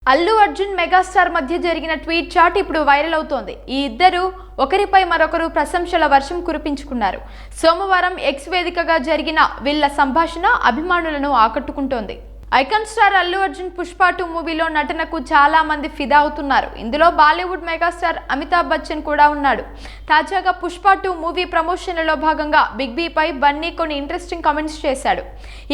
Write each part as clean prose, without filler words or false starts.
Allu Arjun megastar మధ్య జరిగిన tweet chat ఇప్పుడు వైరల్ అవుతోంది. ఈ ఇద్దరు ఒకరిపై మరొకరు ప్రశంసల వర్షం కురిపించుకున్నారు. సోమవారం ఎక్స్ వేదికగా జరిగిన వీళ్ళ సంభాషణ అభిమానులను ఆకట్టుకుంటోంది. ఐకాన్ స్టార్ అల్లు అర్జున్ పుష్ప 2 మూవీలో నటనకు చాలా మంది ఫిదా అవుతున్నారు. ఇందులో బాలీవుడ్ మెగాస్టార్ అమితాబ్ బచ్చన్ కూడా ఉన్నాడు. తాజాగా పుష్ప 2 మూవీ ప్రమోషన్లలో భాగంగా బిగ్ బీ పై బన్నీ కొన్ని ఇంట్రెస్టింగ్ కామెంట్స్ చేశాడు.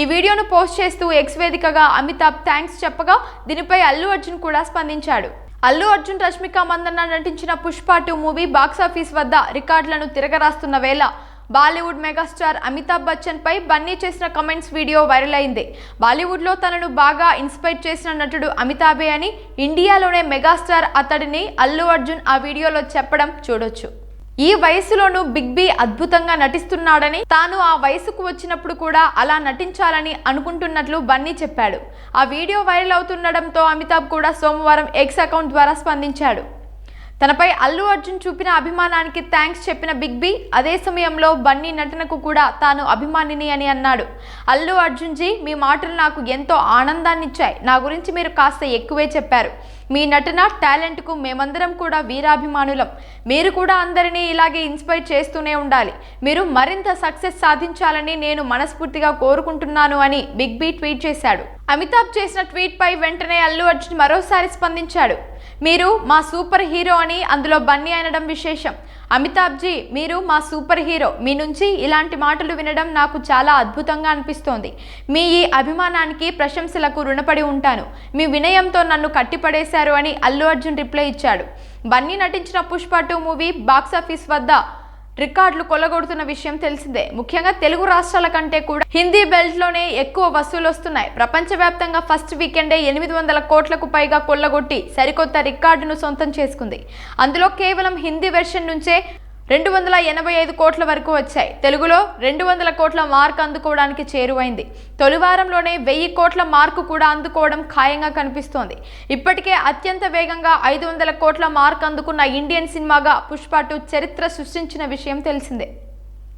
ఈ వీడియోను పోస్ట్ చేస్తూ ఎక్స్ వేదికగా అమితాబ్ థ్యాంక్స్ చెప్పగా దీనిపై అల్లు అర్జున్ కూడా స్పందించాడు. అల్లు అర్జున్ రష్మిక మందన్న నటించిన పుష్ప 2 మూవీ బాక్సాఫీస్ వద్ద రికార్డులను తిరగరాస్తున్న వేళ బాలీవుడ్ మెగాస్టార్ అమితాబ్ బచ్చన్ పై బన్నీ చేసిన కామెంట్స్ వీడియో వైరల్ అయింది. బాలీవుడ్లో తనను బాగా ఇన్స్పైర్ చేసిన నటుడు అమితాబే అని, ఇండియాలోనే మెగాస్టార్ అతడిని అల్లు అర్జున్ ఆ వీడియోలో చెప్పడం చూడొచ్చు. ఈ వయసులోనూ బిగ్ బీ అద్భుతంగా నటిస్తున్నాడని, తాను ఆ వయసుకు వచ్చినప్పుడు కూడా అలా నటించాలని అనుకుంటున్నట్లు బన్నీ చెప్పాడు. ఆ వీడియో వైరల్ అవుతుండడంతో అమితాబ్ కూడా సోమవారం ఎక్స్ అకౌంట్ ద్వారా స్పందించాడు. తనపై అల్లు అర్జున్ చూపిన అభిమానానికి థ్యాంక్స్ చెప్పిన బిగ్ బీ అదే సమయంలో బన్నీ నటనకు కూడా తాను అభిమానిని అని అన్నాడు. అల్లు అర్జున్ జీ, మీ మాటలు నాకు ఎంతో ఆనందాన్నిచ్చాయి. నా గురించి మీరు కాస్త ఎక్కువే చెప్పారు. మీ నటన టాలెంట్కు మేమందరం కూడా వీరాభిమానులం. మీరు కూడా అందరినీ ఇలాగే ఇన్స్పైర్ చేస్తూనే ఉండాలి. మీరు మరింత సక్సెస్ సాధించాలని నేను మనస్ఫూర్తిగా కోరుకుంటున్నాను అని బిగ్ బీ ట్వీట్ చేశాడు. అమితాబ్ చేసిన ట్వీట్ పై వెంటనే అల్లు అర్జున్ మరోసారి స్పందించాడు. మీరు మా సూపర్ హీరో అని అందులో బన్నీ అనడం విశేషం. అమితాబ్ జీ, మీరు మా సూపర్ హీరో. మీ నుంచి ఇలాంటి మాటలు వినడం నాకు చాలా అద్భుతంగా అనిపిస్తోంది. మీ ఈ అభిమానానికి, ప్రశంసలకు రుణపడి ఉంటాను. మీ వినయంతో నన్ను కట్టిపడేశారు అని అల్లు అర్జున్ రిప్లై ఇచ్చాడు. బన్నీ నటించిన పుష్ప 2 మూవీ బాక్సాఫీస్ వద్ద రికార్డులు కొల్లగొడుతున్న విషయం తెలిసిందే. ముఖ్యంగా తెలుగు రాష్ట్రాల కంటే కూడా హిందీ బెల్ట్లోనే ఎక్కువ వసూలు వస్తున్నాయి. ప్రపంచవ్యాప్తంగా ఫస్ట్ వీకెండే 800 కోట్లకు పైగా కొల్లగొట్టి సరికొత్త రికార్డును సొంతం చేసుకుంది. అందులో కేవలం హిందీ వెర్షన్ నుంచే 285 కోట్ల వరకు వచ్చాయి. తెలుగులో 200 కోట్ల మార్క్ అందుకోవడానికి చేరువైంది. తొలి వారంలోనే 1000 కోట్ల మార్కు కూడా అందుకోవడం ఖాయంగా కనిపిస్తోంది. ఇప్పటికే అత్యంత వేగంగా 500 కోట్ల మార్క్ అందుకున్న ఇండియన్ సినిమాగా పుష్ప 2 చరిత్ర సృష్టించిన విషయం తెలిసిందే.